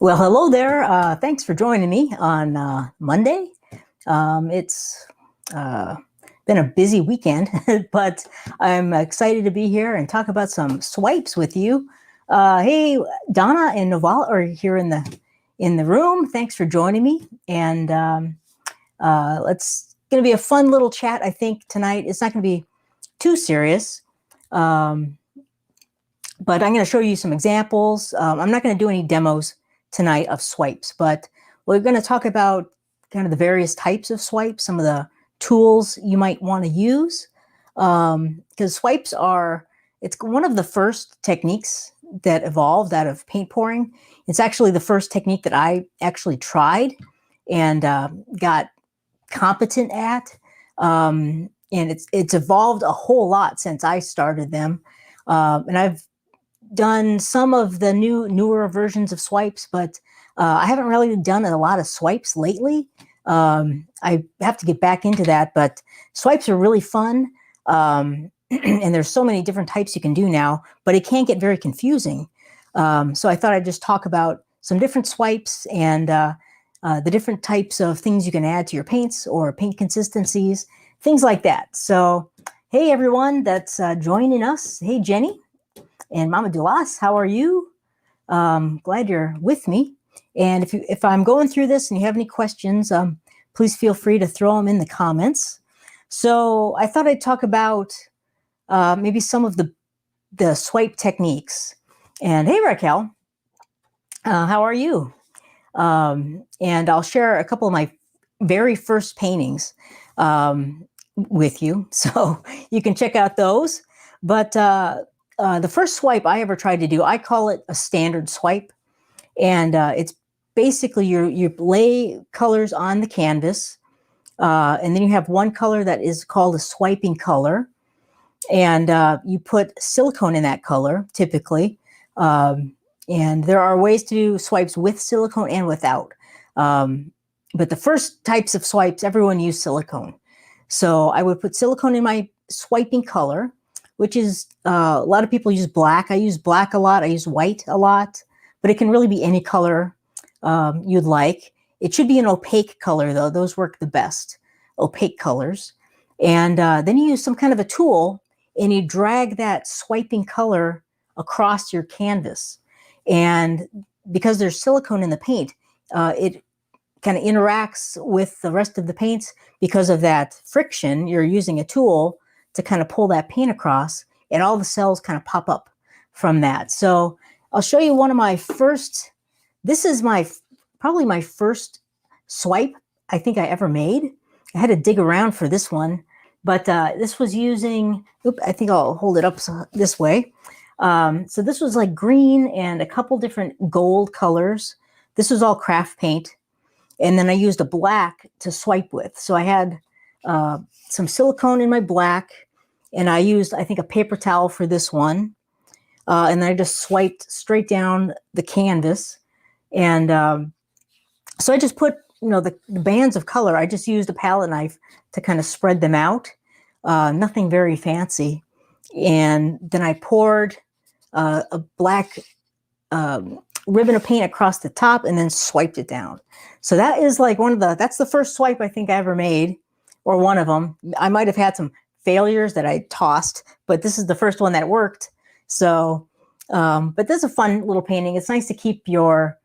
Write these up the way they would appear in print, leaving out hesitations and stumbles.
Well, hello there. Thanks for joining me on Monday. It's been a busy weekend, but I'm excited to be here and talk about some swipes with you. Hey, Donna and Novala are here in the room. Thanks for joining me. And it's going to be a fun little chat, I think, tonight. It's not going to be too serious. But I'm going to show you some examples. I'm not going to do any demos tonight of swipes, but we're going to talk about kind of the various types of swipes, some of the tools you might want to use. Because swipes it's one of the first techniques that evolved out of paint pouring. It's actually the first technique that I actually tried and got competent at. And it's evolved a whole lot since I started them. And I've done some of the newer versions of swipes, but I haven't really done a lot of swipes lately. I have to get back into that, but swipes are really fun. And there's so many different types you can do now, but it can get very confusing. So I thought I'd just talk about some different swipes and the different types of things you can add to your paints or paint consistencies, things like that. So, hey everyone that's joining us. Hey Jenny. And Mama Dulas, how are you? Glad you're with me. And if I'm going through this and you have any questions, please feel free to throw them in the comments. So I thought I'd talk about maybe some of the swipe techniques. And hey, Raquel, how are you? And I'll share a couple of my very first paintings with you, so you can check out those. But the first swipe I ever tried to do, I call it a standard swipe. And it's basically you lay colors on the canvas, and then you have one color that is called a swiping color. And you put silicone in that color, typically. And there are ways to do swipes with silicone and without. But the first types of swipes, everyone used silicone. So I would put silicone in my swiping color, which is a lot of people use black. I use black a lot. I use white a lot, but it can really be any color you'd like. It should be an opaque color though. Those work the best, opaque colors. And then you use some kind of a tool and you drag that swiping color across your canvas. And because there's silicone in the paint, it kind of interacts with the rest of the paints. Because of that friction, you're using a tool to kind of pull that paint across, and all the cells kind of pop up from that. So I'll show you one of my first, this is probably my first swipe I think I ever made. I had to dig around for this one, but this was using, I think I'll hold it up this way. So this was like green and a couple different gold colors. This was all craft paint. And then I used a black to swipe with. So I had some silicone in my black, and I used, I think, a paper towel for this one. And then I just swiped straight down the canvas. And so I just put, the bands of color, I just used a palette knife to kind of spread them out. Nothing very fancy. And then I poured a black ribbon of paint across the top and then swiped it down. So that is like that's the first swipe I think I ever made, or one of them. I might have had some failures that I tossed, but this is the first one that worked. So, but this is a fun little painting. It's nice to keep your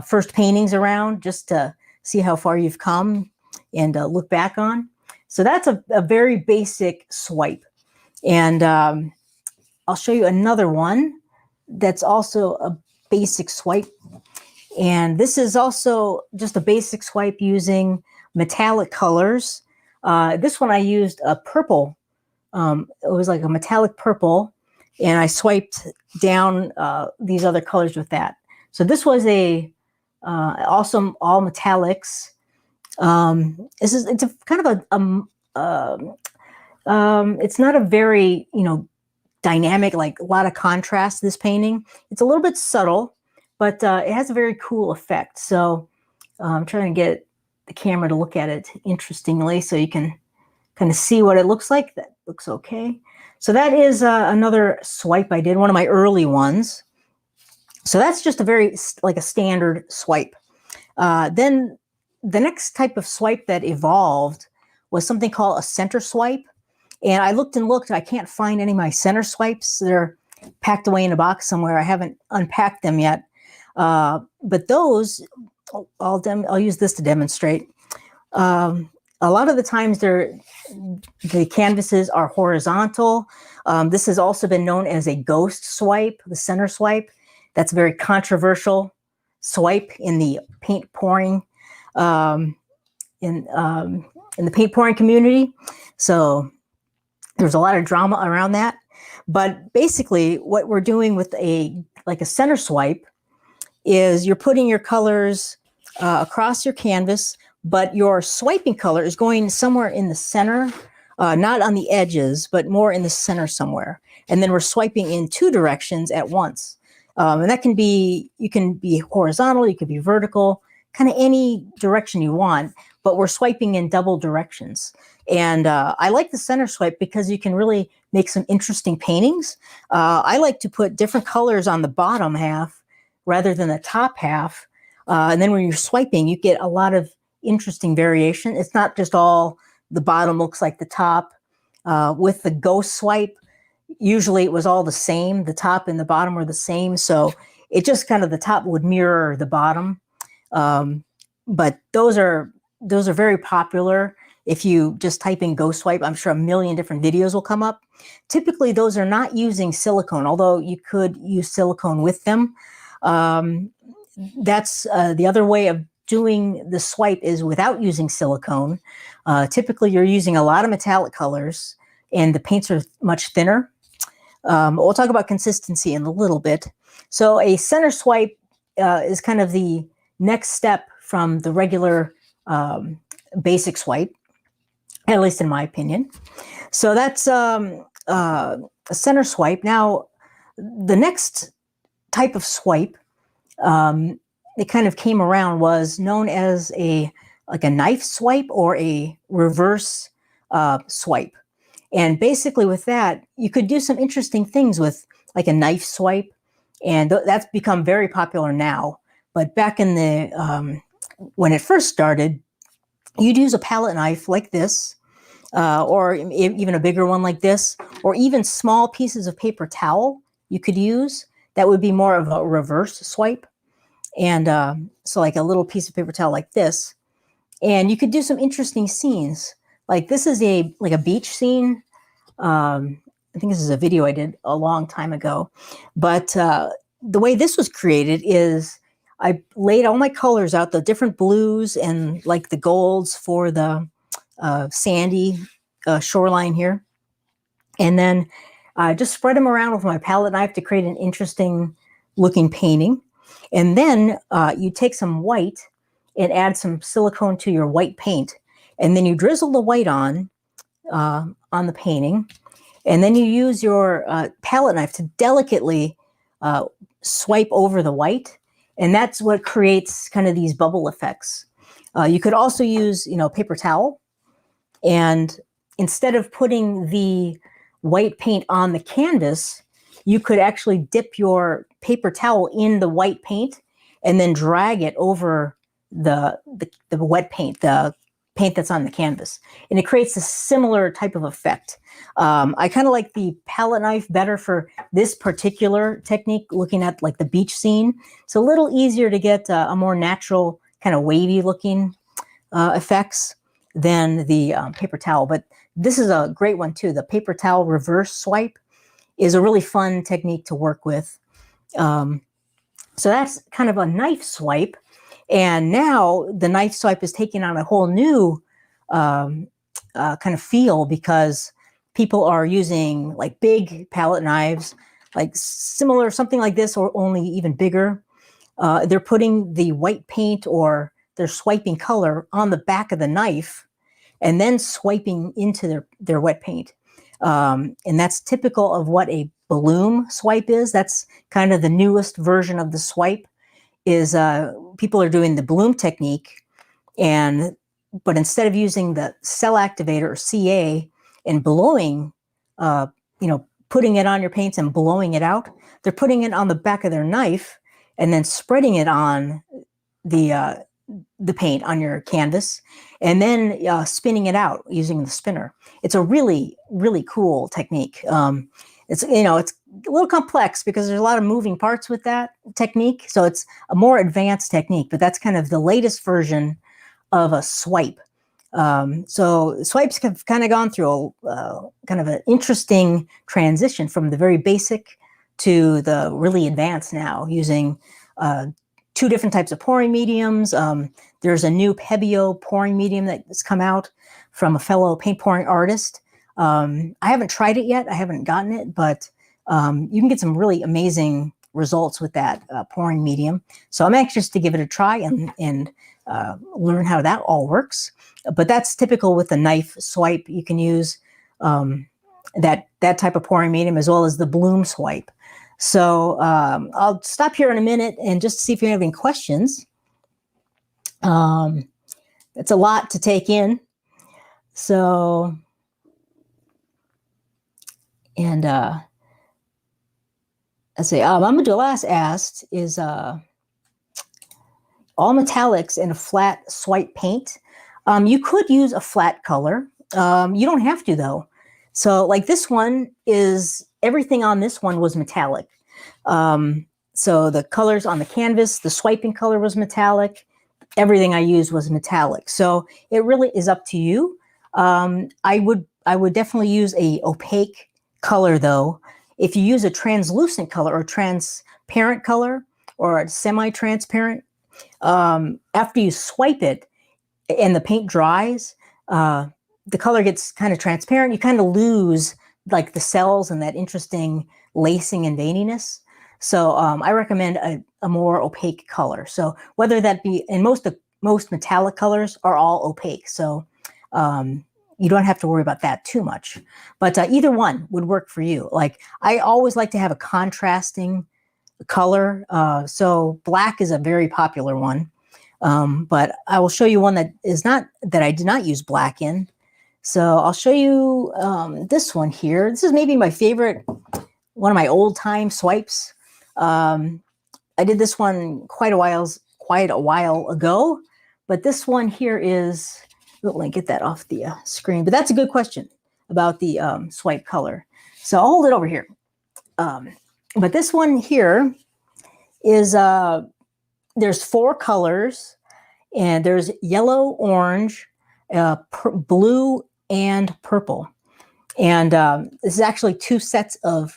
first paintings around just to see how far you've come and look back on. So that's a very basic swipe. And I'll show you another one that's also a basic swipe. And this is also just a basic swipe using metallic colors. This one I used a purple. It was like a metallic purple, and I swiped down these other colors with that. So this was a awesome all metallics. It's a kind of it's not a very dynamic, like a lot of contrast. This painting, it's a little bit subtle, but it has a very cool effect. So I'm trying to get the camera to look at it interestingly, so you can kind of see what it looks like. That looks okay. So that is another swipe I did, one of my early ones. So that's just a very like a standard swipe. Then the next type of swipe that evolved was something called a center swipe. And I looked and looked, I can't find any of my center swipes. They're packed away in a box somewhere. I haven't unpacked them yet. But those, I'll use this to demonstrate. A lot of the times the canvases are horizontal. This has also been known as a ghost swipe, the center swipe. That's a very controversial swipe in the paint pouring in the paint pouring community. So there's a lot of drama around that. But basically, what we're doing with a center swipe is you're putting your colors across your canvas, but your swiping color is going somewhere in the center, not on the edges, but more in the center somewhere. And then we're swiping in two directions at once. And that can be, you can be horizontal, you can be vertical, kind of any direction you want, but we're swiping in double directions. And I like the center swipe because you can really make some interesting paintings. I like to put different colors on the bottom half rather than the top half. And then when you're swiping, you get a lot of interesting variation. It's not just all the bottom looks like the top. With the ghost swipe, usually it was all the same. The top and the bottom were the same. So it just kind of, the top would mirror the bottom. But those are very popular. If you just type in ghost swipe, I'm sure a million different videos will come up. Typically, those are not using silicone, although you could use silicone with them. That's the other way of doing the swipe is without using silicone. Typically, you're using a lot of metallic colors, and the paints are much thinner. We'll talk about consistency in a little bit. So a center swipe is kind of the next step from the regular basic swipe, at least in my opinion. So that's a center swipe. Now, the next type of swipe that kind of came around was known as a knife swipe or a reverse swipe. And basically with that, you could do some interesting things with like a knife swipe. And that's become very popular now. But back in the, when it first started, you'd use a palette knife like this, or even a bigger one like this, or even small pieces of paper towel you could use. That would be more of a reverse swipe. And so like a little piece of paper towel like this. And you could do some interesting scenes. Like this is a beach scene. I think this is a video I did a long time ago. But the way this was created is I laid all my colors out, the different blues and like the golds for the sandy shoreline here. And then I just spread them around with my palette knife to create an interesting looking painting. And then you take some white and add some silicone to your white paint. And then you drizzle the white on the painting. And then you use your palette knife to delicately swipe over the white. And that's what creates kind of these bubble effects. You could also use, paper towel. And instead of putting the white paint on the canvas, you could actually dip your paper towel in the white paint and then drag it over the wet paint, the paint that's on the canvas. And it creates a similar type of effect. I kind of like the palette knife better for this particular technique, looking at like the beach scene. It's a little easier to get a more natural kind of wavy looking effects than the paper towel. But this is a great one too. The paper towel reverse swipe is a really fun technique to work with. So that's kind of a knife swipe. And now the knife swipe is taking on a whole new kind of feel because people are using like big palette knives, like similar, something like this, or only even bigger. They're putting the white paint or they're swiping color on the back of the knife and then swiping into their wet paint. And that's typical of what a bloom swipe is. That's kind of the newest version of the swipe. Is people are doing the bloom technique, but instead of using the cell activator or CA and blowing, putting it on your paints and blowing it out, they're putting it on the back of their knife and then spreading it on the paint on your canvas, and then spinning it out using the spinner. It's a really, really cool technique. It's it's a little complex because there's a lot of moving parts with that technique. So it's a more advanced technique, but that's kind of the latest version of a swipe. So swipes have kind of gone through a kind of an interesting transition from the very basic to the really advanced now, using two different types of pouring mediums. There's a new Pebeo pouring medium that's come out from a fellow paint pouring artist. I haven't tried it yet. I haven't gotten it, but you can get some really amazing results with that pouring medium. So I'm anxious to give it a try and learn how that all works. But that's typical with the knife swipe. You can use that type of pouring medium as well as the bloom swipe. So I'll stop here in a minute and just see if you have any questions. It's a lot to take in. So, and let's see, Mama Dulas asked, is all metallics in a flat swipe paint? You could use a flat color. You don't have to, though. So like this one is, everything on this one was metallic. So the colors on the canvas, the swiping color was metallic. Everything I used was metallic. So it really is up to you. I would definitely use a opaque color, though. If you use a translucent color or transparent color or a semi-transparent, after you swipe it and the paint dries, the color gets kind of transparent. You kind of lose like the cells and that interesting lacing and veininess. So I recommend a more opaque color. So whether that be, and most metallic colors are all opaque. So you don't have to worry about that too much. But either one would work for you. Like I always like to have a contrasting color. So black is a very popular one. But I will show you one that I did not use black in. So I'll show you this one here. This is maybe my favorite, one of my old time swipes. I did this one quite a while ago, but this one here is, let me get that off the screen, but that's a good question about the swipe color. So I'll hold it over here. But this one here is, there's 4 colors, and there's yellow, orange, blue, and purple. And this is actually 2 sets of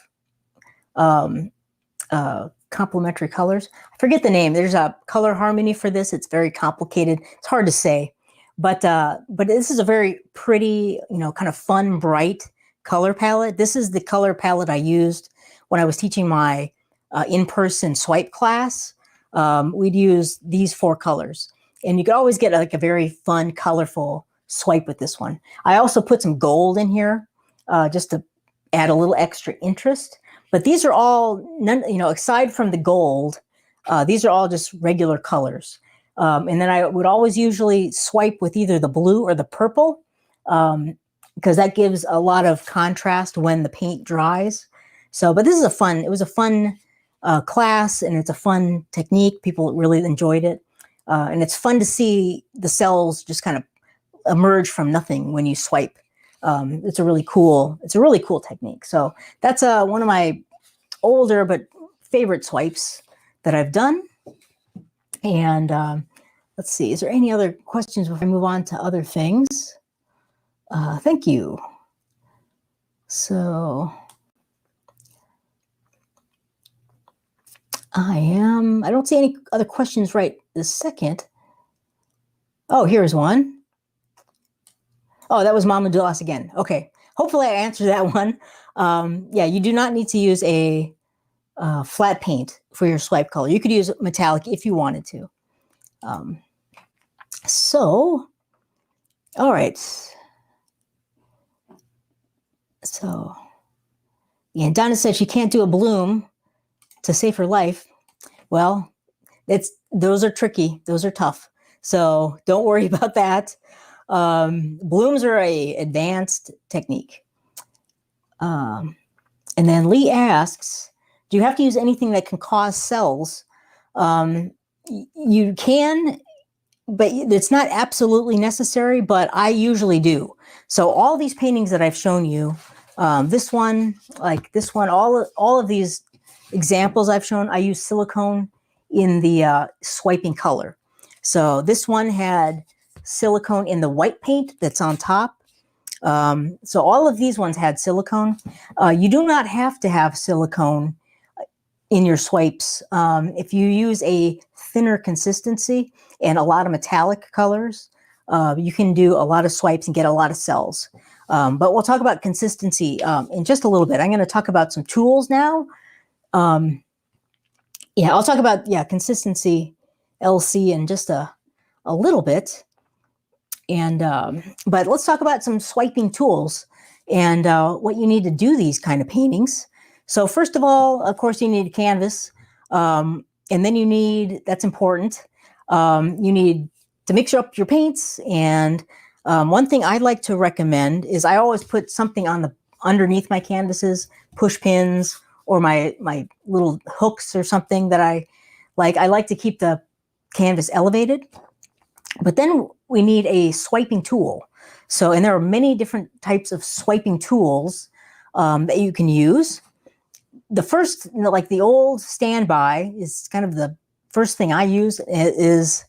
complementary colors. I forget the name. There's a color harmony for this. It's very complicated. It's hard to say, but this is a very pretty, kind of fun, bright color palette. This is the color palette I used when I was teaching my in-person swipe class. We'd use these 4 colors, and you could always get like a very fun, colorful swipe with this one. I also put some gold in here just to add a little extra interest. But these are all, aside from the gold, these are all just regular colors. And then I would always usually swipe with either the blue or the purple, because that gives a lot of contrast when the paint dries. So, but this is it was a fun class, and it's a fun technique. People really enjoyed it. And it's fun to see the cells just kind of emerge from nothing when you swipe. It's a really cool technique. So that's one of my older but favorite swipes that I've done. And let's see, is there any other questions before I move on to other things? Thank you. So I don't see any other questions right this second. Oh, here's one. Oh, that was Mama Dulas again. Okay. Hopefully I answered that one. Yeah, you do not need to use a flat paint for your swipe color. You could use metallic if you wanted to. So, all right. So, yeah, Donna said she can't do a bloom to save her life. Well, those are tricky. Those are tough. So don't worry about that. Blooms are a advanced technique. And then Lee asks, do you have to use anything that can cause cells You can, but it's not absolutely necessary, but I usually do. So all these paintings that I've shown you, this one, like this one, all of these examples I've shown, I use silicone in the swiping color. So this one had silicone in the white paint that's on top. So all of these ones had silicone. You do not have to have silicone in your swipes. If you use a thinner consistency and a lot of metallic colors, you can do a lot of swipes and get a lot of cells. But we'll talk about consistency in just a little bit. I'm going to talk about some tools now. Yeah, I'll talk about, consistency, LC, in just a little bit. And but let's talk about some swiping tools and what you need to do these kind of paintings. So first of all, of course, you need a canvas. And then you need, that's important, you need to mix up your paints. And one thing I'd like to recommend is I always put something on the underneath my canvases, push pins or my little hooks or something that I like. I like to keep the canvas elevated. But then we need a swiping tool. So, and there are many different types of swiping tools that you can use. The first, like the old standby, is kind of the first thing I use is,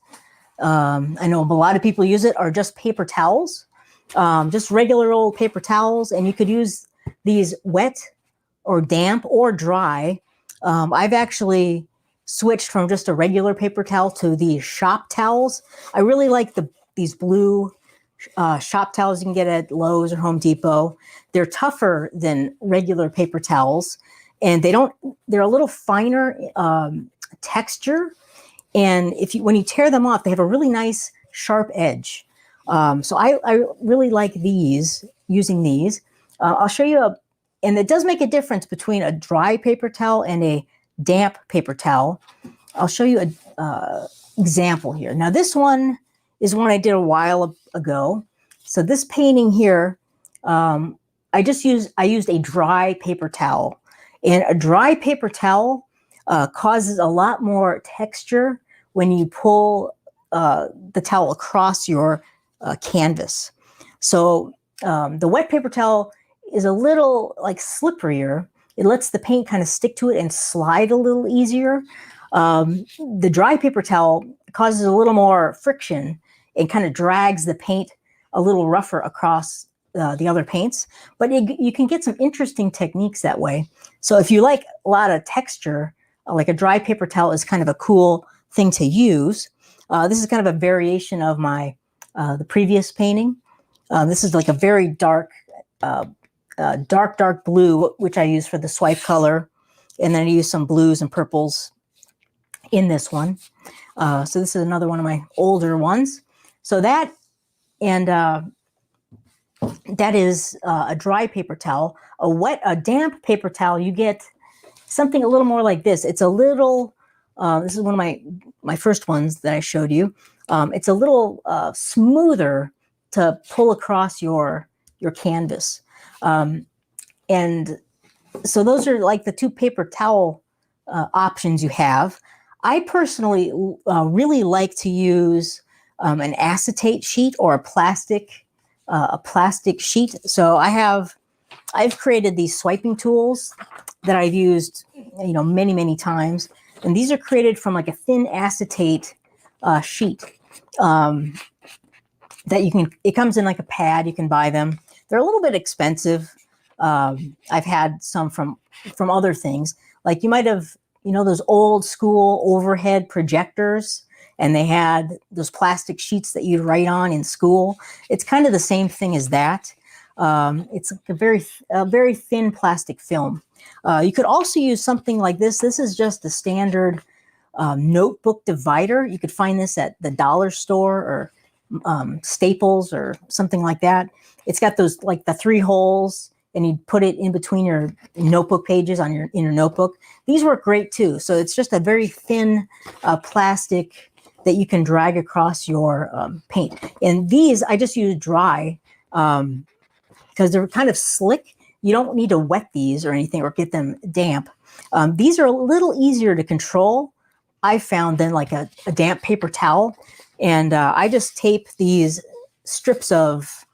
I know a lot of people use it, are just paper towels, just regular old paper towels. And you could use these wet or damp or dry. I've actually switched from just a regular paper towel to the shop towels. I really like these blue shop towels you can get at Lowe's or Home Depot. They're tougher than regular paper towels, and they're a little finer texture. And when you tear them off, they have a really nice sharp edge. So I really like using these. I'll show you and it does make a difference between a dry paper towel and a damp paper towel. I'll show you an example here. Now this one is one I did a while ago. So this painting here, I used a dry paper towel, and a dry paper towel causes a lot more texture when you pull the towel across your canvas. So the wet paper towel is a little like slipperier. It lets the paint kind of stick to it and slide a little easier. The dry paper towel causes a little more friction and kind of drags the paint a little rougher across the other paints. But you can get some interesting techniques that way. So if you like a lot of texture, like a dry paper towel is kind of a cool thing to use. This is kind of a variation of my the previous painting. This is like a very dark blue, which I use for the swipe color. And then I use some blues and purples in this one. So this is another one of my older ones. So that is a dry paper towel. A damp paper towel, you get something a little more like this. It's a little, this is one of my first ones that I showed you. It's a little smoother to pull across your canvas. And so those are like the two paper towel options you have. I personally really like to use an acetate sheet or a plastic sheet. So I've created these swiping tools that I've used, many, many times. And these are created from like a thin acetate sheet that it comes in like a pad. You can buy them. They're a little bit expensive. I've had some from other things. Like you might have, those old school overhead projectors, and they had those plastic sheets that you'd write on in school. It's kind of the same thing as that. It's like a very thin plastic film. You could also use something like this. This is just a standard notebook divider. You could find this at the dollar store or Staples or something like that. It's got those like the 3 holes, and you put it in between your notebook pages in your notebook. These work great too. So it's just a very thin plastic that you can drag across your paint. And these I just use dry because they're kind of slick. You don't need to wet these or anything or get them damp. These are a little easier to control. I found then like a damp paper towel, and I just tape these strips of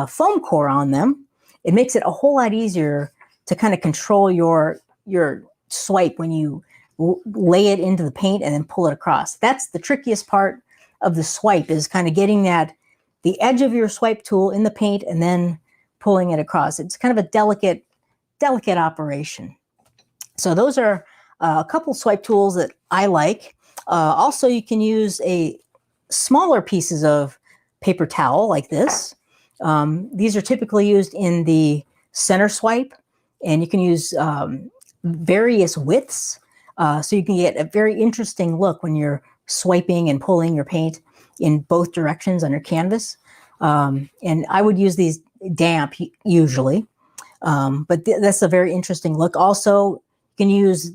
foam core on them. It makes it a whole lot easier to kind of control your swipe when you lay it into the paint and then pull it across. That's the trickiest part of the swipe, is kind of getting the edge of your swipe tool in the paint and then pulling it across. It's kind of a delicate operation. So those are a couple swipe tools that I like. Also, you can use smaller pieces of paper towel like this. These are typically used in the center swipe, and you can use various widths. So you can get a very interesting look when you're swiping and pulling your paint in both directions on your canvas. And I would use these damp usually, but that's a very interesting look. Also, you can use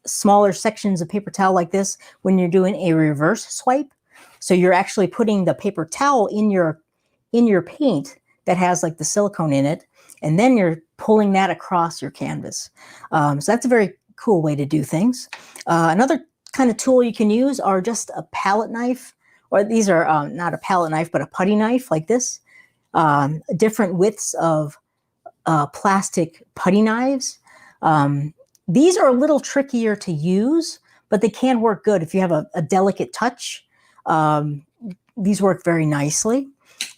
smaller sections of paper towel like this when you're doing a reverse swipe. So you're actually putting the paper towel in your paint that has like the silicone in it, and then you're pulling that across your canvas. So that's a very cool way to do things. Another kind of tool you can use are just a palette knife, or these are not a palette knife, but a putty knife like this. Different widths of plastic putty knives. These are a little trickier to use, but they can work good if you have a delicate touch. These work very nicely.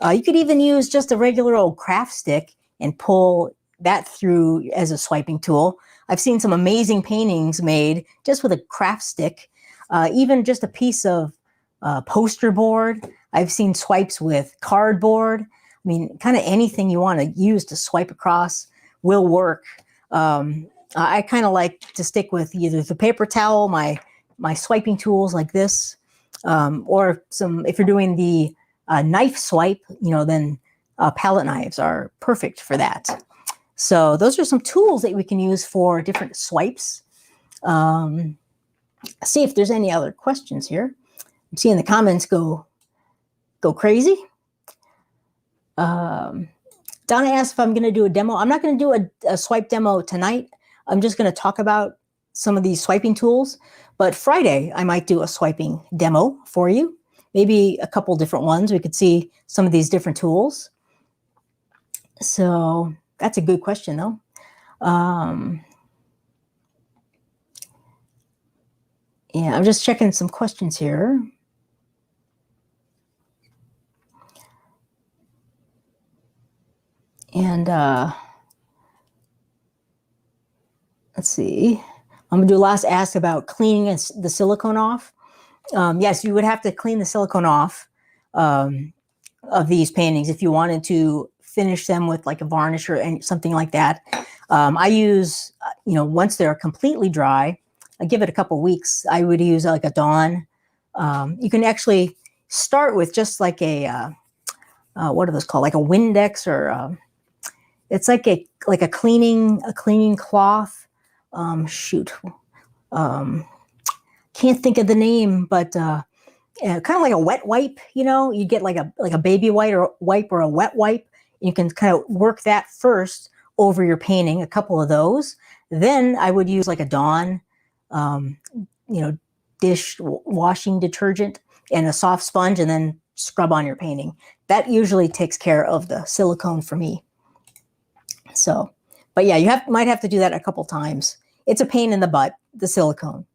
You could even use just a regular old craft stick and pull that through as a swiping tool. I've seen some amazing paintings made just with a craft stick, even just a piece of poster board. I've seen swipes with cardboard. I mean, kind of anything you want to use to swipe across will work. I kind of like to stick with either the paper towel, my swiping tools like this, or if you're doing the knife swipe, then palette knives are perfect for that. So those are some tools that we can use for different swipes. See if there's any other questions here. I'm seeing the comments go crazy. Donna asked if I'm going to do a demo. I'm not going to do a swipe demo tonight. I'm just going to talk about some of these swiping tools. But Friday, I might do a swiping demo for you. Maybe a couple different ones. We could see some of these different tools. So that's a good question, though. Yeah, I'm just checking some questions here. And let's see. I'm going to do last ask about cleaning the silicone off. Yes, you would have to clean the silicone off of these paintings if you wanted to finish them with like a varnish or something like that. I use, once they're completely dry, I give it a couple weeks. I would use like a Dawn. You can actually start with just like a, what are those called? Like a Windex, or it's like a cleaning cloth. Can't think of the name, but kind of like a wet wipe. You get like a baby wipe or a wet wipe. You can kind of work that first over your painting, a couple of those. Then I would use like a Dawn, dish washing detergent and a soft sponge, and then scrub on your painting. That usually takes care of the silicone for me. So, but yeah, you might have to do that a couple times. It's a pain in the butt, the silicone.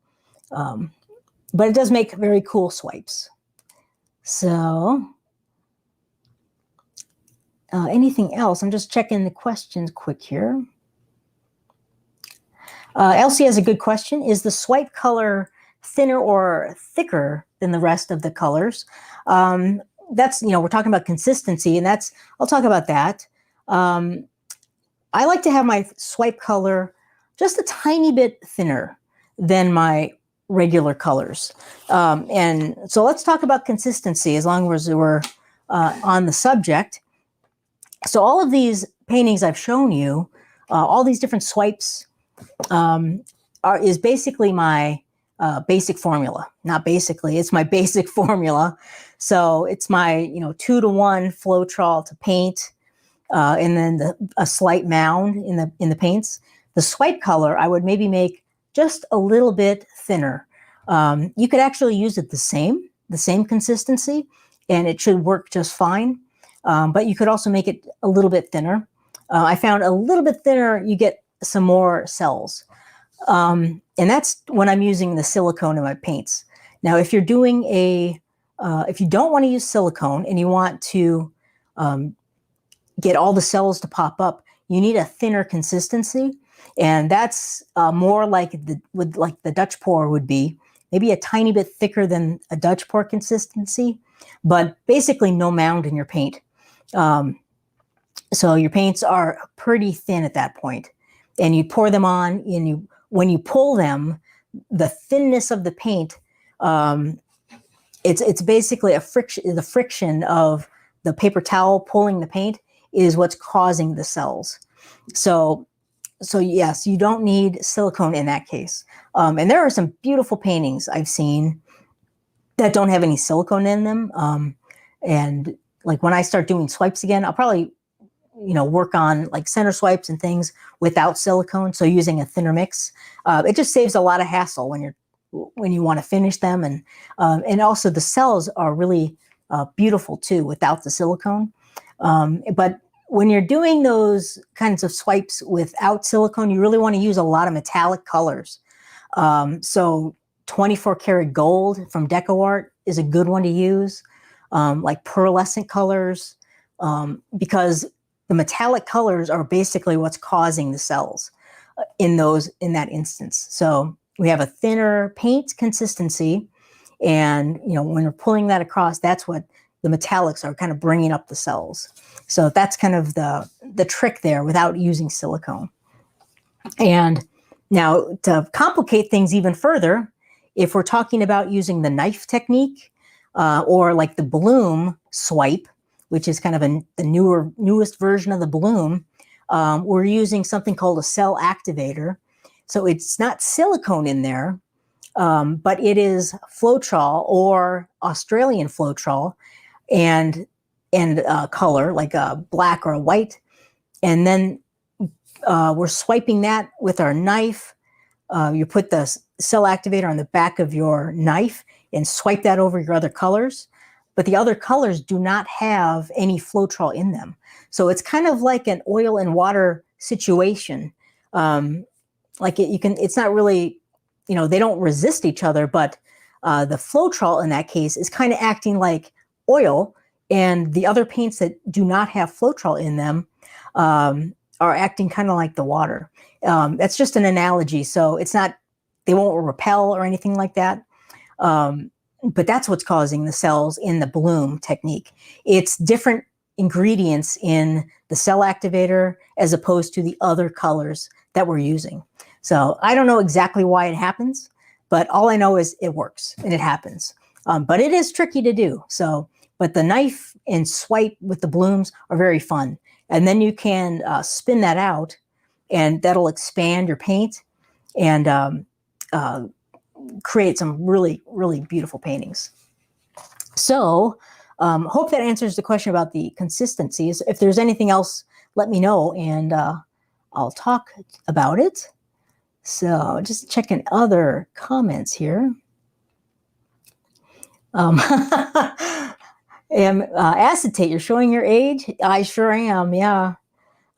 But it does make very cool swipes. So, anything else? I'm just checking the questions quick here. Elsie has a good question. Is the swipe color thinner or thicker than the rest of the colors? That's, we're talking about consistency, and I'll talk about that. I like to have my swipe color just a tiny bit thinner than my regular colors. And so let's talk about consistency as long as we're on the subject. So all of these paintings I've shown you, all these different swipes is basically my basic formula. Not basically, it's my basic formula. So it's my 2-to-1 Floetrol to paint, and then a slight mound in the paints. The swipe color I would maybe make just a little bit thinner. You could actually use it the same consistency, and it should work just fine. But you could also make it a little bit thinner. I found a little bit thinner, you get some more cells. And that's when I'm using the silicone in my paints. Now, if you're doing if you don't want to use silicone and you want to get all the cells to pop up, you need a thinner consistency. And that's more like the Dutch pour would be, maybe a tiny bit thicker than a Dutch pour consistency, but basically no mound in your paint. So your paints are pretty thin at that point. And you pour them on, and when you pull them, the thinness of the paint, it's basically the friction of the paper towel pulling the paint is what's causing the cells. So yes, you don't need silicone in that case. And there are some beautiful paintings I've seen that don't have any silicone in them. And like when I start doing swipes again, I'll probably, work on like center swipes and things without silicone. So using a thinner mix, it just saves a lot of hassle when you want to finish them. And also the cells are really beautiful too without the silicone. But when you're doing those kinds of swipes without silicone, you really want to use a lot of metallic colors. So 24 karat gold from DecoArt is a good one to use, like pearlescent colors, because the metallic colors are basically what's causing the cells in that instance. So we have a thinner paint consistency, and when we're pulling that across, that's what the metallics are kind of bringing up the cells. So that's kind of the trick there without using silicone. And now to complicate things even further, if we're talking about using the knife technique or like the bloom swipe, which is kind of the newest version of the bloom, we're using something called a cell activator. So it's not silicone in there, but it is Floetrol or Australian Floetrol and color, like a black or a white. And then we're swiping that with our knife. You put the cell activator on the back of your knife and swipe that over your other colors. But the other colors do not have any Floetrol in them. So it's kind of like an oil and water situation. It's not really, they don't resist each other, but the Floetrol in that case is kind of acting like oil, and the other paints that do not have Floetrol in them are acting kind of like the water. That's just an analogy. So they won't repel or anything like that. But that's what's causing the cells in the bloom technique. It's different ingredients in the cell activator as opposed to the other colors that we're using. So I don't know exactly why it happens, but all I know is it works and it happens. But it is tricky to do. But the knife and swipe with the blooms are very fun. And then you can spin that out, and that'll expand your paint and create some really, really beautiful paintings. So hope that answers the question about the consistencies. If there's anything else, let me know, and I'll talk about it. So just checking other comments here. Acetate, you're showing your age? I sure am, yeah.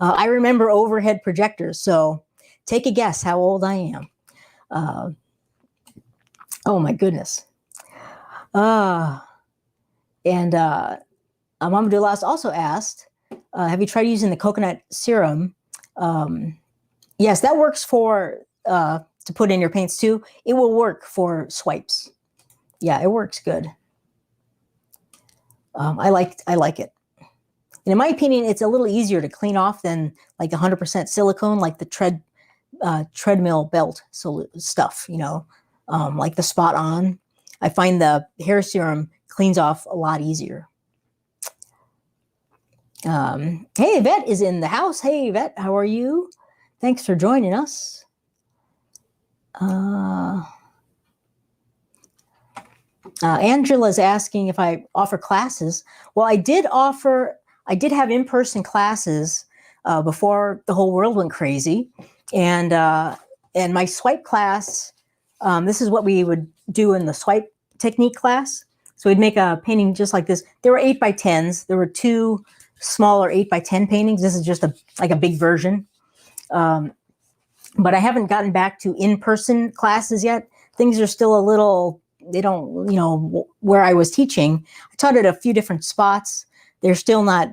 I remember overhead projectors, so take a guess how old I am. Oh my goodness. And Mama Dulas also asked, have you tried using the coconut serum? Yes, that works to put in your paints too. It will work for swipes. Yeah, it works good. I like it. And in my opinion, it's a little easier to clean off than like 100% silicone, like the treadmill belt stuff, like the Spot On. I find the hair serum cleans off a lot easier. Hey, Yvette is in the house. Hey, Yvette, how are you? Thanks for joining us. Angela's asking if I offer classes. Well, I did have in-person classes before the whole world went crazy. And my swipe class This is what we would do in the swipe technique class. So we'd make a painting just like this. There were 8x10s. There were 2 smaller 8x10 paintings. This is just like a big version. But I haven't gotten back to in-person classes yet. Things are still a little, they don't, where I was teaching, I taught at a few different spots. They're still not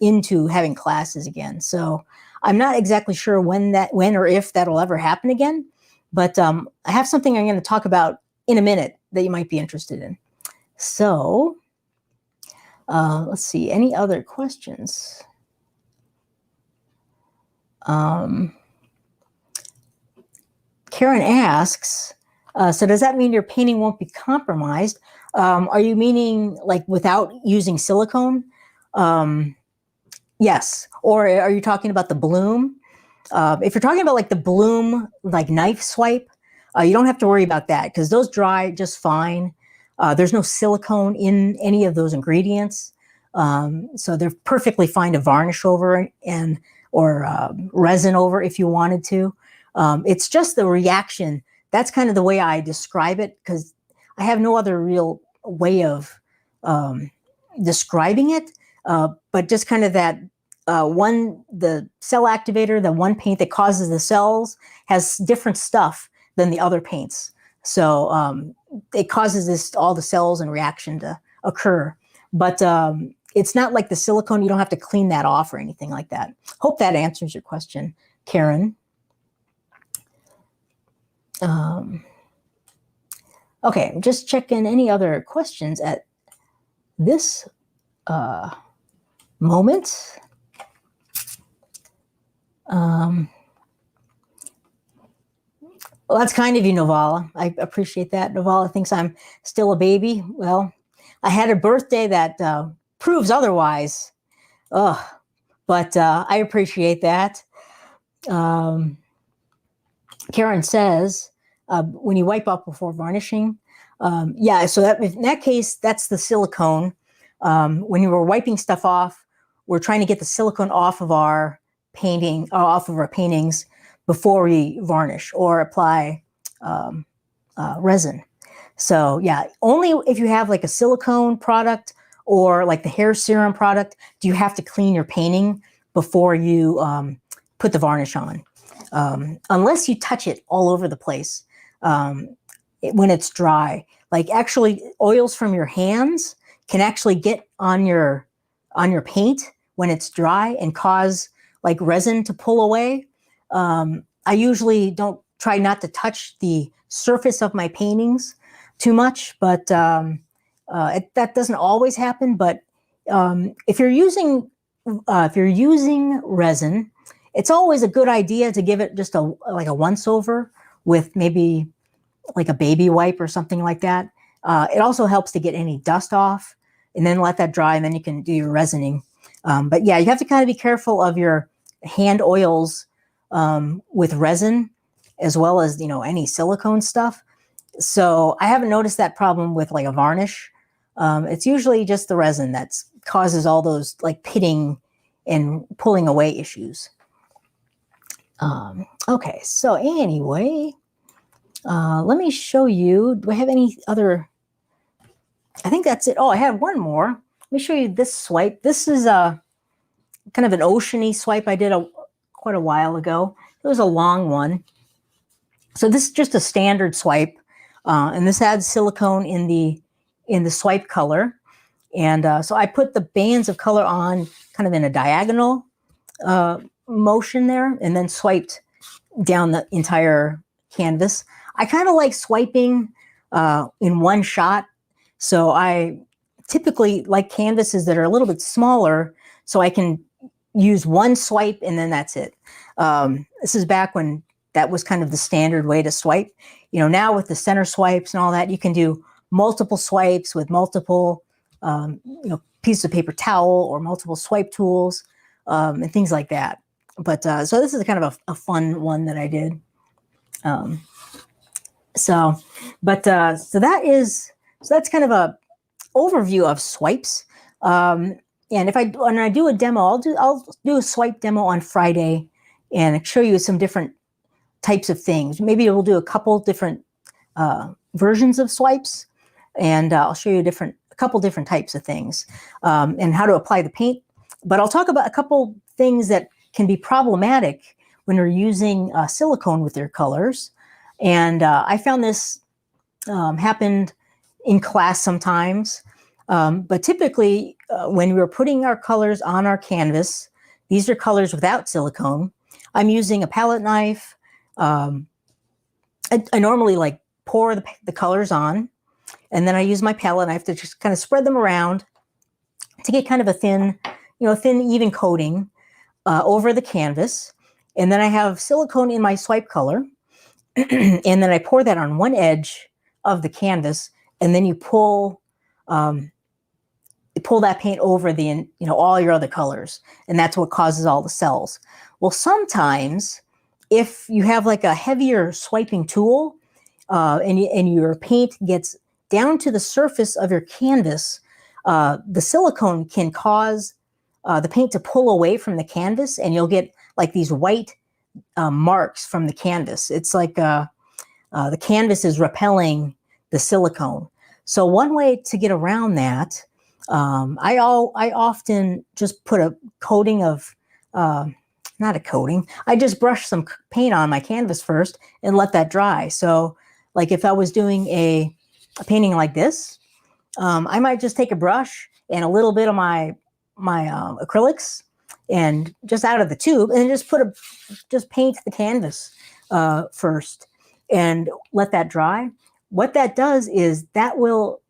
into having classes again. So I'm not exactly sure when or if that'll ever happen again. But I have something I'm going to talk about in a minute that you might be interested in. So let's see, any other questions? Karen asks, so does that mean your painting won't be compromised? Are you meaning like without using silicone? Yes. Or are you talking about the bloom? If you're talking about like the bloom, like knife swipe, you don't have to worry about that because those dry just fine. There's no silicone in any of those ingredients. So they're perfectly fine to varnish over or resin over if you wanted to. It's just the reaction. That's kind of the way I describe it because I have no other real way of describing it. But just kind of that the cell activator, the one paint that causes the cells has different stuff than the other paints. So it causes all the cells and reaction to occur. But it's not like the silicone. You don't have to clean that off or anything like that. Hope that answers your question, Karen. Okay, just checking any other questions at this moment. Well, that's kind of you, Novala. I appreciate that. Novala thinks I'm still a baby. Well, I had a birthday that proves otherwise. But I appreciate that. Karen says, when you wipe off before varnishing, yeah, so in that case, that's the silicone. When you were wiping stuff off, we're trying to get the silicone off of our paintings before we varnish or apply resin. So yeah, only if you have like a silicone product or like the hair serum product, do you have to clean your painting before you put the varnish on. Unless you touch it all over the place when it's dry. Like actually oils from your hands can actually get on your paint when it's dry and cause like resin to pull away. I usually try not to touch the surface of my paintings too much, but that doesn't always happen. But if you're using resin, it's always a good idea to give it just like a once over with maybe like a baby wipe or something like that. It also helps to get any dust off and then let that dry and then you can do your resining. But yeah, you have to kind of be careful of your hand oils with resin as well as, any silicone stuff. So I haven't noticed that problem with like a varnish. It's usually just the resin that causes all those like pitting and pulling away issues. Okay, so anyway, let me show you, do I have any other, I think that's it. Oh, I have one more. Let me show you this swipe. This is a kind of an oceany swipe I did quite a while ago. It was a long one. So this is just a standard swipe, and this adds silicone in the swipe color. And so I put the bands of color on kind of in a diagonal motion there, and then swiped down the entire canvas. I kind of like swiping in one shot. So I typically like canvases that are a little bit smaller so I can use one swipe and then that's it. This is back when that was kind of the standard way to swipe. Now with the center swipes and all that, you can do multiple swipes with multiple, pieces of paper towel or multiple swipe tools and things like that. But so this is kind of a fun one that I did. So that's kind of a overview of swipes. And when I do a demo, I'll do a swipe demo on Friday and show you some different types of things. Maybe we'll do a couple different versions of swipes, and I'll show you a couple different types of things, and how to apply the paint. But I'll talk about a couple things that can be problematic when you're using silicone with your colors. And I found this happened in class sometimes. But typically, when we're putting our colors on our canvas, these are colors without silicone. I'm using a palette knife. I normally like pour the colors on, and then I use my palette knife to just kind of spread them around to get kind of a thin, even coating over the canvas. And then I have silicone in my swipe color, and then I pour that on one edge of the canvas, and then you pull that paint over the, all your other colors, and that's what causes all the cells. Well, sometimes if you have like a heavier swiping tool, and your paint gets down to the surface of your canvas, the silicone can cause the paint to pull away from the canvas, and you'll get like these white marks from the canvas. It's like the canvas is repelling the silicone. So one way to get around that, I often just put a coating of, not a coating, I just brush some paint on my canvas first and let that dry. So like if I was doing a painting like this, I might just take a brush and a little bit of my acrylics and just out of the tube, and just paint the canvas first and let that dry. What that does is that will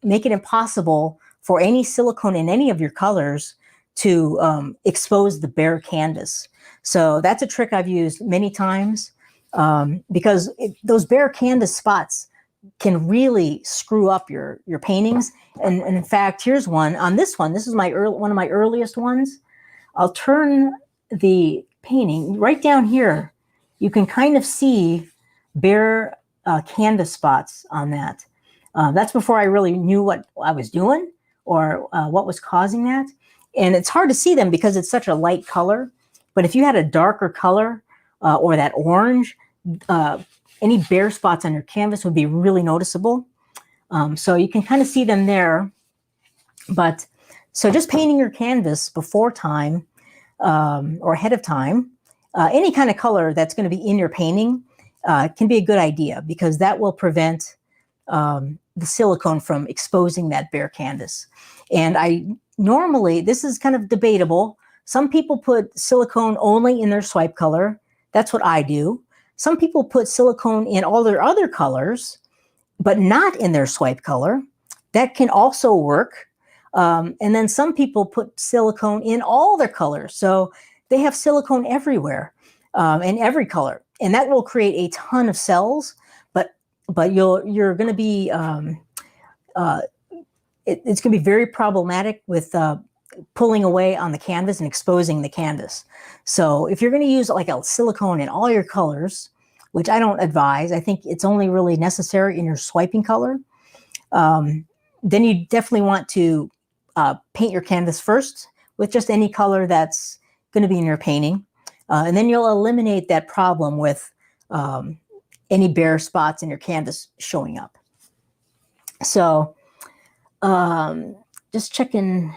make it impossible for any silicone in any of your colors to expose the bare canvas. So that's a trick I've used many times, because those bare canvas spots can really screw up your paintings. And in fact, here's one. On this one, this is one of my earliest ones. I'll turn the painting right down here. You can kind of see bare canvas spots on that. That's before I really knew what I was doing or what was causing that. And it's hard to see them because it's such a light color. But if you had a darker color or that orange, any bare spots on your canvas would be really noticeable. So you can kind of see them there. But so just painting your canvas before time or ahead of time, any kind of color that's going to be in your painting can be a good idea, because that will prevent the silicone from exposing that bare canvas. And normally, this is kind of debatable. Some people put silicone only in their swipe color. That's what I do. Some people put silicone in all their other colors, but not in their swipe color. That can also work. And then some people put silicone in all their colors. So they have silicone everywhere, in every color. And that will create a ton of cells, but you're going to be, it's going to be very problematic with pulling away on the canvas and exposing the canvas. So if you're going to use like a silicone in all your colors, which I don't advise, I think it's only really necessary in your swiping color, then you definitely want to paint your canvas first with just any color that's going to be in your painting. And then you'll eliminate that problem with any bare spots in your canvas showing up. So just checking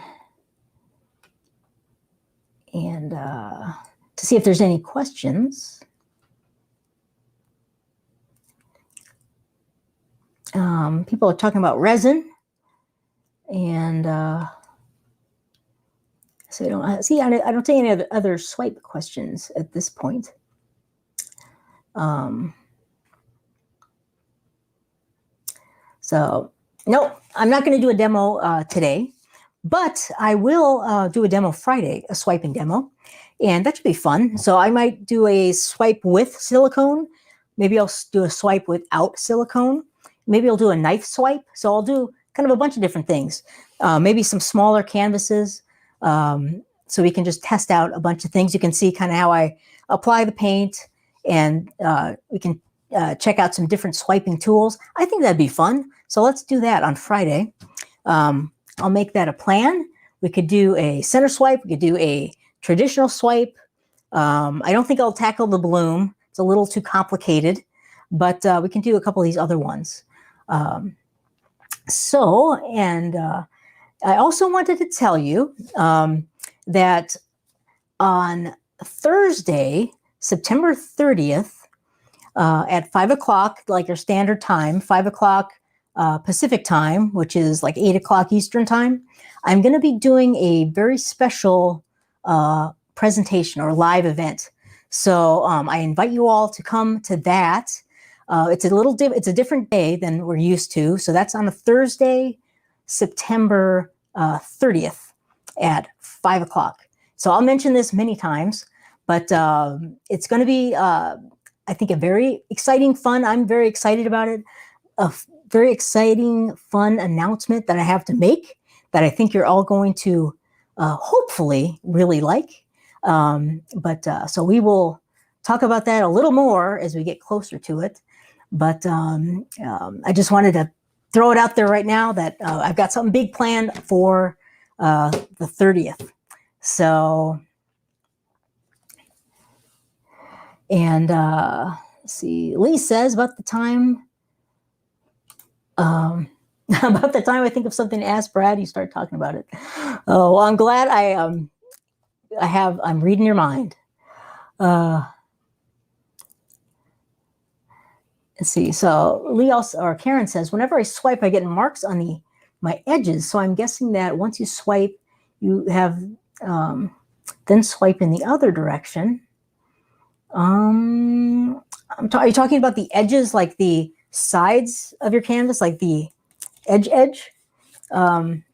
and to see if there's any questions. People are talking about resin, and so I don't see any other swipe questions at this point. So no, I'm not going to do a demo today, but I will do a demo Friday, a swiping demo, and that should be fun. So I might do a swipe with silicone. Maybe I'll do a swipe without silicone. Maybe I'll do a knife swipe. So I'll do kind of a bunch of different things. Maybe some smaller canvases. So we can just test out a bunch of things. You can see kind of how I apply the paint, and we can check out some different swiping tools. I think that'd be fun. So let's do that on Friday. I'll make that a plan. We could do a center swipe. We could do a traditional swipe. I don't think I'll tackle the bloom. It's a little too complicated. but we can do a couple of these other ones. I also wanted to tell you that on Thursday, September 30th, at 5 o'clock, like your standard time, 5 o'clock Pacific time, which is like 8 o'clock Eastern time, I'm going to be doing a very special presentation or live event. So I invite you all to come to that. It's a different day than we're used to. So that's on a Thursday, September 30th at 5 o'clock. So I'll mention this many times, but it's going to be, I think, a very exciting, fun. I'm very excited about it. A very exciting, fun announcement that I have to make that I think you're all going to hopefully really like. So we will talk about that a little more as we get closer to it. But I just wanted to throw it out there right now that I've got something big planned for the 30th. So, and let's see, Lee says about the time I think of something to ask Brad, you start talking about it. Oh, well, I'm glad I'm reading your mind. Let's see. So Lee also, or Karen says, whenever I swipe, I get marks on my edges. So I'm guessing that once you swipe, you have then swipe in the other direction. Are you talking about the edges, like the sides of your canvas, like the edge? I'm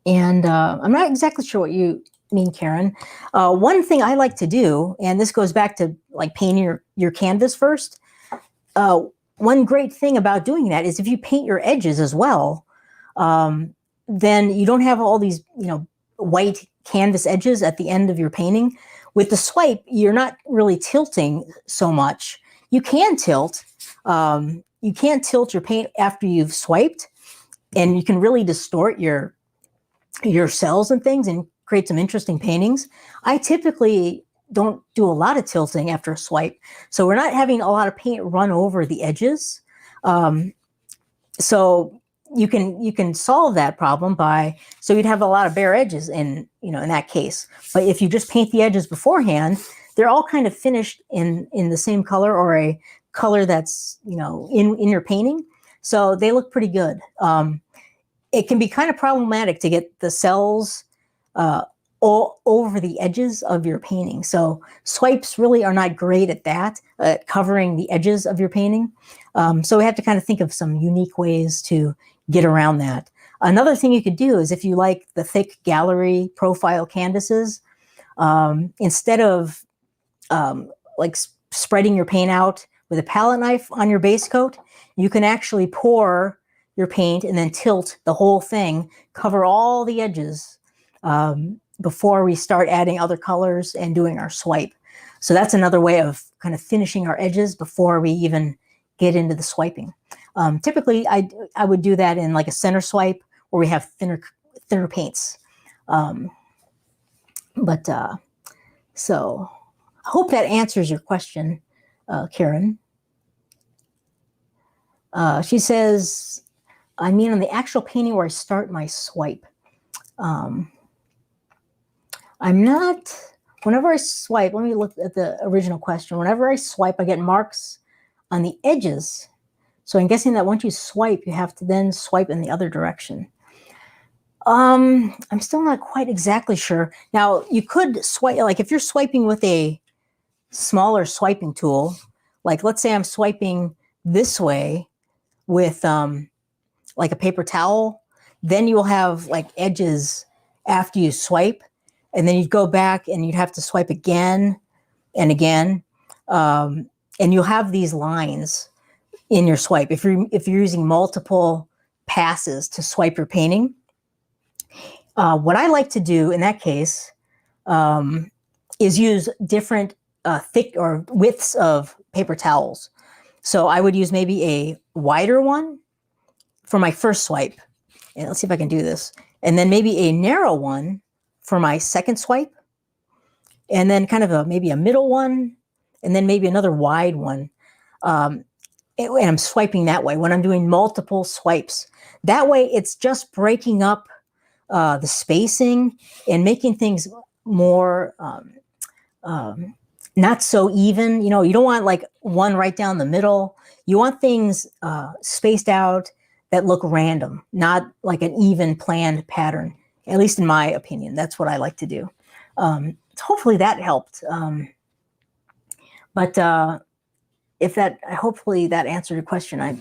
not exactly sure what you mean, Karen. One thing I like to do, and this goes back to like painting your canvas first. One great thing about doing that is if you paint your edges as well, then you don't have all these, white canvas edges at the end of your painting. With the swipe, you're not really tilting so much. You can tilt. You can tilt your paint after you've swiped, and you can really distort your cells and things and create some interesting paintings. I typically don't do a lot of tilting after a swipe, so we're not having a lot of paint run over the edges. So you can solve that problem so you'd have a lot of bare edges in that case. But if you just paint the edges beforehand, they're all kind of finished in the same color or a color that's in your painting, so they look pretty good. It can be kind of problematic to get the cells all over the edges of your painting. So swipes really are not great at that, covering the edges of your painting. So we have to kind of think of some unique ways to get around that. Another thing you could do is if you like the thick gallery profile canvases, instead of spreading your paint out with a palette knife on your base coat, you can actually pour your paint and then tilt the whole thing, cover all the edges before we start adding other colors and doing our swipe. So that's another way of kind of finishing our edges before we even get into the swiping. Typically, I would do that in like a center swipe where we have thinner paints. So I hope that answers your question, Karen. She says, I mean on the actual painting where I start my swipe. Whenever I swipe, let me look at the original question. Whenever I swipe, I get marks on the edges. So I'm guessing that once you swipe, you have to then swipe in the other direction. I'm still not quite exactly sure. Now, you could swipe, like if you're swiping with a smaller swiping tool, like let's say I'm swiping this way with like a paper towel, then you'll have like edges after you swipe, and then you'd go back and you'd have to swipe again and again, and you'll have these lines in your swipe if you're using multiple passes to swipe your painting. What I like to do in that case is use different thick or widths of paper towels. So I would use maybe a wider one for my first swipe. And let's see if I can do this. And then maybe a narrow one for my second swipe. And then kind of maybe a middle one. and then maybe another wide one. And I'm swiping that way when I'm doing multiple swipes. That way it's just breaking up the spacing and making things more not so even. You know, you don't want like one right down the middle. You want things spaced out that look random, not like an even planned pattern. At least in my opinion, that's what I like to do. Hopefully that helped. Hopefully that answered your question. I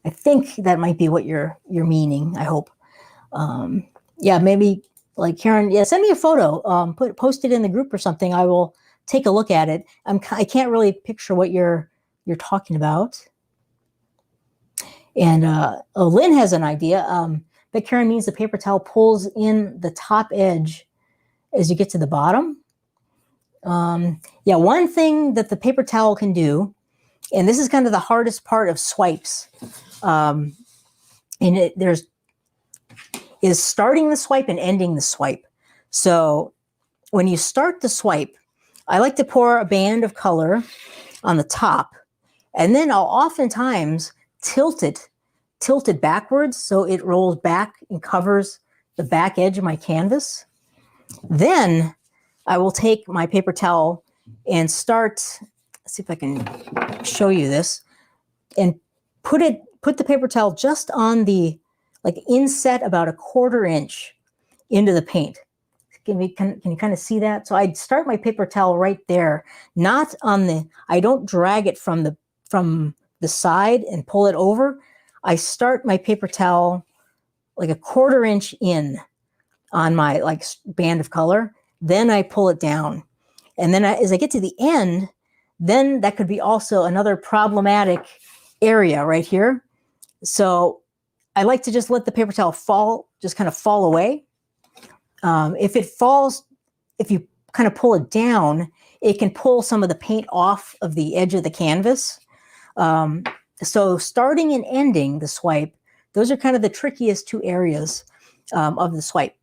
think that might be what you're meaning. I hope. Yeah, maybe like Karen. Yeah, send me a photo. Post it in the group or something. I will take a look at it. I can't really picture what you're talking about. And Lynn has an idea. That Karen means the paper towel pulls in the top edge as you get to the bottom. Yeah, one thing that the paper towel can do, and this is kind of the hardest part of swipes, is starting the swipe and ending the swipe. So when you start the swipe, I like to pour a band of color on the top, and then I'll oftentimes tilt it backwards so it rolls back and covers the back edge of my canvas. Then I will take my paper towel and start, let's see if I can show you this, and put the paper towel just on the, like inset about a 1/4 inch into the paint. Can you kind of see that? So I'd start my paper towel right there, not on the, I don't drag it from the side and pull it over. I start my paper towel like a 1/4 inch in on my like band of color. Then I pull it down. And then as I get to the end, then that could be also another problematic area right here. So I like to just let the paper towel fall, just kind of fall away. If it falls, if you kind of pull it down, it can pull some of the paint off of the edge of the canvas. So starting and ending the swipe, those are kind of the trickiest two areas of the swipe.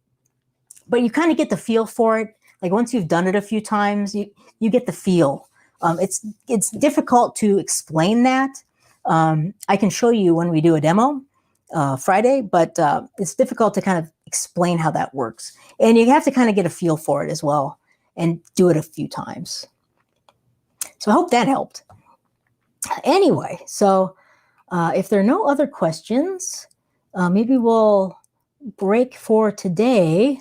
But you kind of get the feel for it. Like once you've done it a few times, you get the feel. It's difficult to explain that. I can show you when we do a demo Friday, but it's difficult to kind of explain how that works. And you have to kind of get a feel for it as well and do it a few times. So I hope that helped. Anyway, so if there are no other questions, maybe we'll break for today,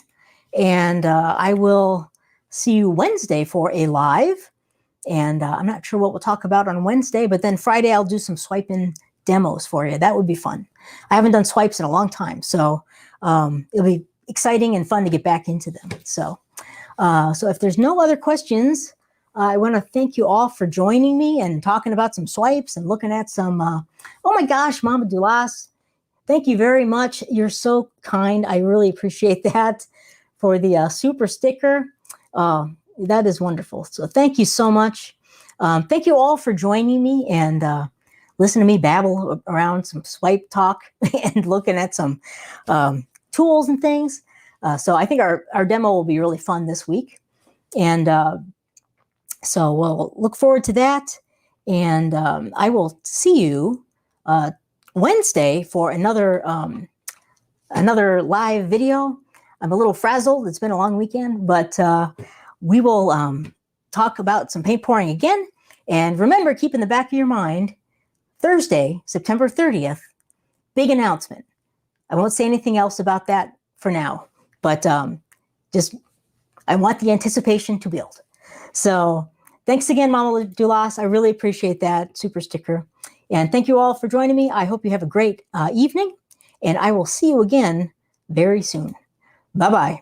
and I will see you Wednesday for a live. And I'm not sure what we'll talk about on Wednesday, but then Friday I'll do some swiping demos for you. That would be fun. I haven't done swipes in a long time, so it'll be exciting and fun to get back into them. So if there's no other questions, I want to thank you all for joining me and talking about some swipes and looking at some, oh my gosh, Mama Dulas, thank you very much. You're so kind. I really appreciate that for the super sticker. That is wonderful. So thank you so much. Thank you all for joining me and listen to me babble around some swipe talk and looking at some tools and things. So I think our demo will be really fun this week. And so we'll look forward to that. And I will see you Wednesday for another live video. I'm a little frazzled. It's been a long weekend, but we will talk about some paint pouring again. And remember, keep in the back of your mind, Thursday, September 30th, big announcement. I won't say anything else about that for now, but just I want the anticipation to build. So thanks again, Mama Dulas. I really appreciate that super sticker. And thank you all for joining me. I hope you have a great evening, and I will see you again very soon. Bye-bye.